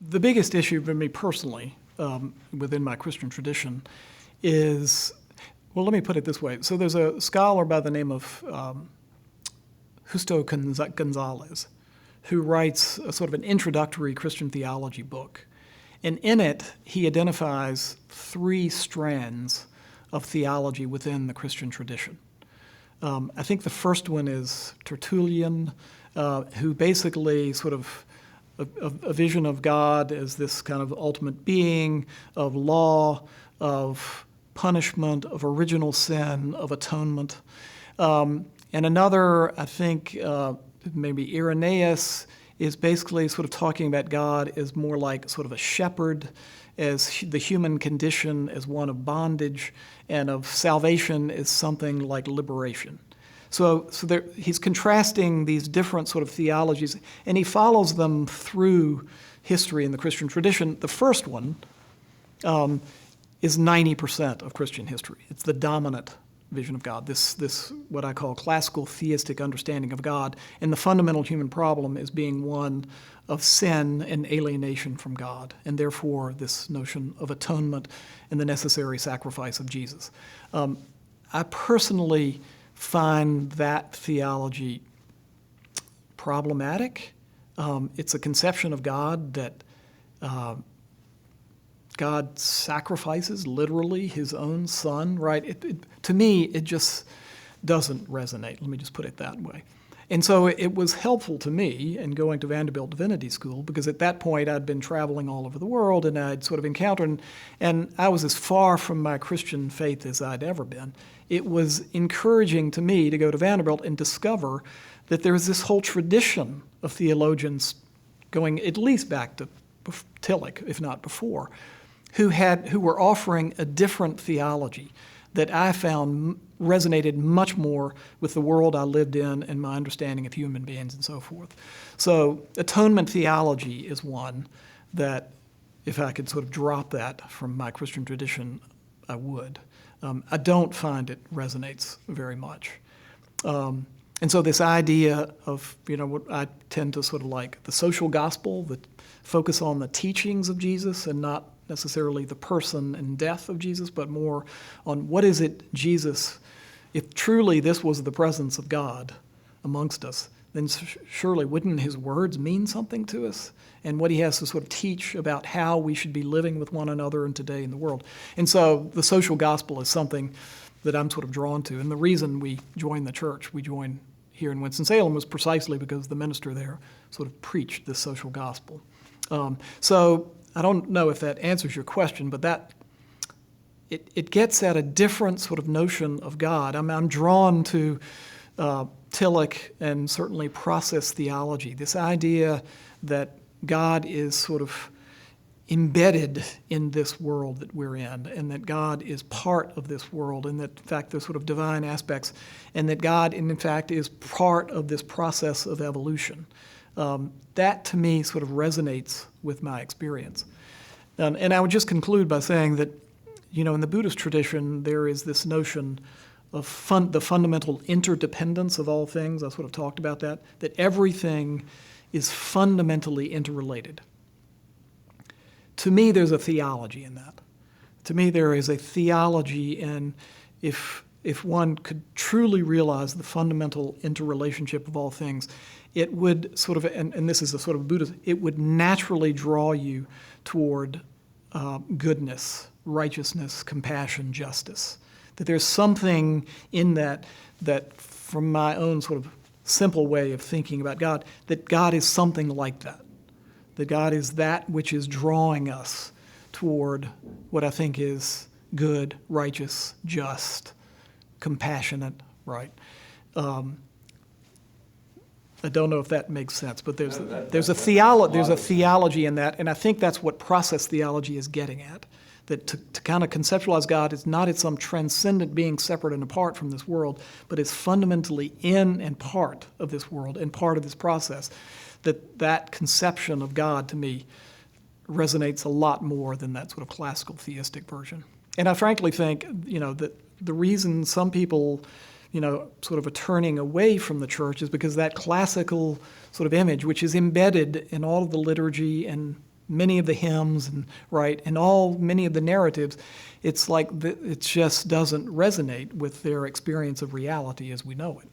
the biggest issue for me personally within my Christian tradition is, well, let me put it this way. So there's a scholar by the name of Justo Gonzalez who writes a sort of an introductory Christian theology book. And in it, he identifies 3 strands of theology within the Christian tradition. I think the first one is Tertullian, who basically sort of a vision of God as this kind of ultimate being, of law, of punishment, of original sin, of atonement. And another, I think, maybe Irenaeus, is basically sort of talking about God as more like sort of a shepherd, as the human condition as one of bondage, and of salvation as something like liberation. So he's contrasting these different sort of theologies, and he follows them through history in the Christian tradition. The first one is 90% of Christian history. It's the dominant vision of God, this what I call classical theistic understanding of God, and the fundamental human problem is being one of sin and alienation from God, and therefore this notion of atonement and the necessary sacrifice of Jesus. I personally find that theology problematic. It's a conception of God that God sacrifices literally his own son, right? To me, it just doesn't resonate. Let me just put it that way. And so it was helpful to me in going to Vanderbilt Divinity School because at that point I'd been traveling all over the world and I'd sort of encountered, and I was as far from my Christian faith as I'd ever been. It was encouraging to me to go to Vanderbilt and discover that there was this whole tradition of theologians going at least back to Tillich, if not before, who were offering a different theology that I found resonated much more with the world I lived in and my understanding of human beings and so forth. So atonement theology is one that, if I could sort of drop that from my Christian tradition, I would. I don't find it resonates very much. And so this idea of, what I tend to sort of like the social gospel, that focus on the teachings of Jesus and not necessarily the person and death of Jesus, but more on what is it Jesus, if truly this was the presence of God amongst us, then surely wouldn't his words mean something to us? And what he has to sort of teach about how we should be living with one another and today in the world. And so the social gospel is something that I'm sort of drawn to. And the reason we joined the church, we joined here in Winston-Salem, was precisely because the minister there sort of preached this social gospel. So I don't know if that answers your question, but that it gets at a different sort of notion of God. I'm drawn to Tillich and certainly process theology, this idea that God is sort of embedded in this world that we're in, and that God is part of this world, and that, in fact, there's sort of divine aspects, and that God, in fact, is part of this process of evolution. That, to me, sort of resonates with my experience. And I would just conclude by saying that, in the Buddhist tradition, there is this notion of the fundamental interdependence of all things. I sort of talked about that everything is fundamentally interrelated. To me, there's a theology in that. To me, there is a theology in if one could truly realize the fundamental interrelationship of all things, it would sort of, and this is a sort of Buddhism, it would naturally draw you toward goodness, righteousness, compassion, justice. That there's something in that from my own sort of simple way of thinking about God, that God is something like that. That God is that which is drawing us toward what I think is good, righteous, just, compassionate, right? I don't know if that makes sense, but there's a theology in that, and I think that's what process theology is getting at. That to kind of conceptualize God is not as some transcendent being separate and apart from this world, but is fundamentally in and part of this world and part of this process. That conception of God, to me, resonates a lot more than that sort of classical theistic version. And I frankly think, that the reason some people, sort of are turning away from the church is because that classical sort of image, which is embedded in all of the liturgy and many of the hymns and many of the narratives, it's like it just doesn't resonate with their experience of reality as we know it.